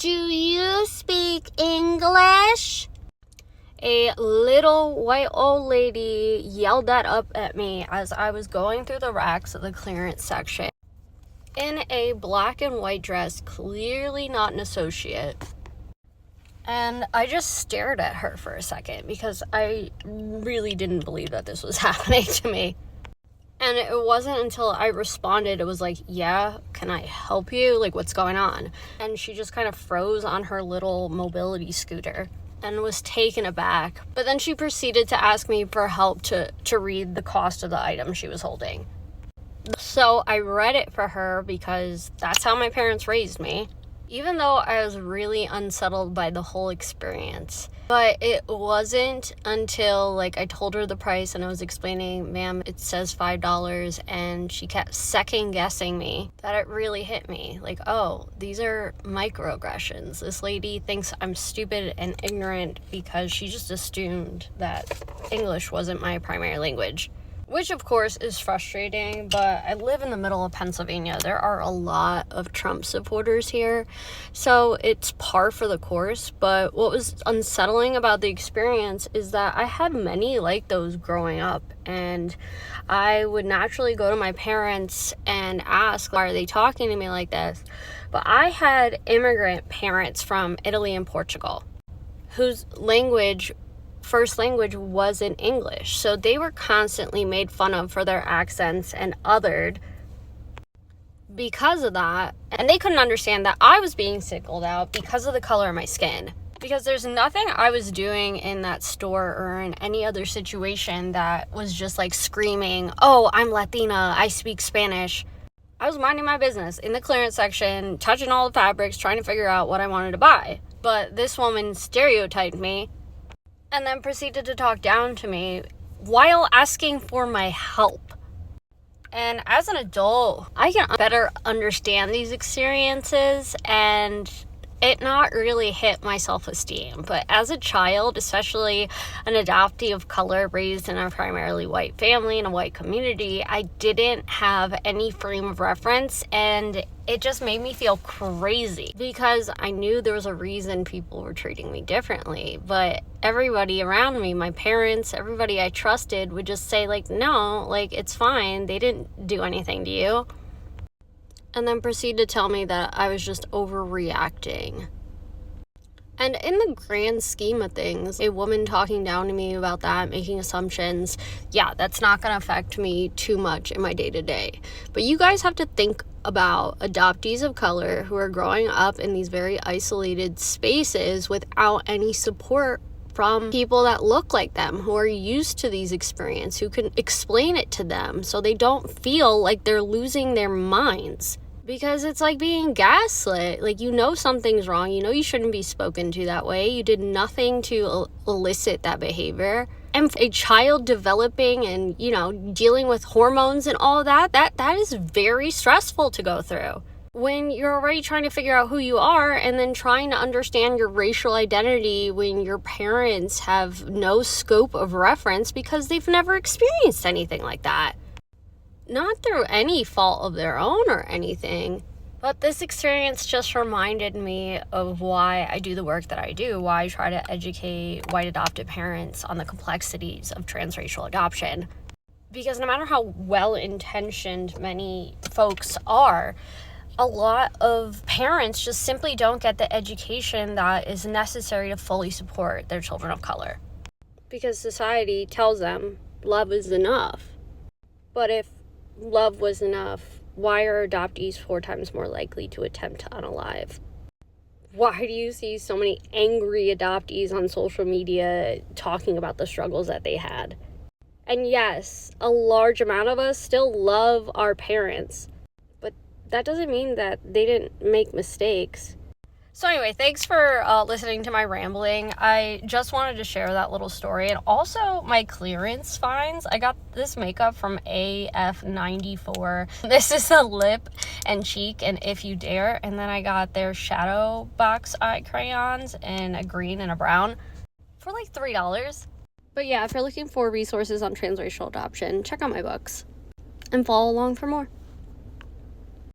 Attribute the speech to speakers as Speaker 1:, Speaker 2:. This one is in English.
Speaker 1: Do you speak English? A little white old lady yelled that up at me as I was going through the racks of the clearance section in a black and white dress, clearly not an associate. And I just stared at her for a second because I really didn't believe that this was happening to me. And it wasn't until I responded, it was like, yeah, can I help you? Like, what's going on? And she just kind of froze on her little mobility scooter and was taken aback. But then she proceeded to ask me for help to read the cost of the item she was holding. So I read it for her because that's how my parents raised me, even though I was really unsettled by the whole experience. But it wasn't until, I told her the price and I was explaining, ma'am, it says $5, and she kept second-guessing me, that it really hit me. Oh, these are microaggressions. This lady thinks I'm stupid and ignorant because she just assumed that English wasn't my primary language. Which, of course, is frustrating, but I live in the middle of Pennsylvania. There are a lot of Trump supporters here, so it's par for the course. But what was unsettling about the experience is that I had many like those growing up, and I would naturally go to my parents and ask, why are they talking to me like this? But I had immigrant parents from Italy and Portugal whose first language wasn't English, so they were constantly made fun of for their accents and othered because of that, and they couldn't understand that I was being singled out because of the color of my skin, because there's nothing I was doing in that store or in any other situation that was just screaming, oh, I'm Latina, I speak Spanish. I was minding my business in the clearance section, touching all the fabrics, trying to figure out what I wanted to buy. But this woman stereotyped me and then proceeded to talk down to me while asking for my help. And as an adult, I can better understand these experiences and it not really hit my self-esteem. But as a child, especially an adoptee of color raised in a primarily white family in a white community, I didn't have any frame of reference, and it just made me feel crazy because I knew there was a reason people were treating me differently. But everybody around me, my parents, everybody I trusted would just say no, it's fine. They didn't do anything to you. And then proceed to tell me that I was just overreacting. And in the grand scheme of things, a woman talking down to me about that, making assumptions, yeah, that's not going to affect me too much in my day-to-day. But you guys have to think about adoptees of color who are growing up in these very isolated spaces without any support from people that look like them, who are used to these experiences, who can explain it to them so they don't feel like they're losing their minds. Because it's like being gaslit. You know something's wrong. You know you shouldn't be spoken to that way. You did nothing to elicit that behavior. And a child developing and, dealing with hormones and all of that is very stressful to go through. When you're already trying to figure out who you are and then trying to understand your racial identity when your parents have no scope of reference because they've never experienced anything like that. Not through any fault of their own or anything, but this experience just reminded me of why I do the work that I do, why I try to educate white adopted parents on the complexities of transracial adoption. Because no matter how well-intentioned many folks are, a lot of parents just simply don't get the education that is necessary to fully support their children of color. Because society tells them love is enough. But if love was enough, why are adoptees 4 times more likely to attempt to unalive? Why do you see so many angry adoptees on social media talking about the struggles that they had? And yes, a large amount of us still love our parents, but that doesn't mean that they didn't make mistakes. So anyway, thanks for listening to my rambling. I just wanted to share that little story. And also my clearance finds. I got this makeup from AF94. This is the lip and cheek and If You Dare. And then I got their shadow box eye crayons in a green and a brown for $3. But yeah, if you're looking for resources on transracial adoption, check out my books and follow along for more.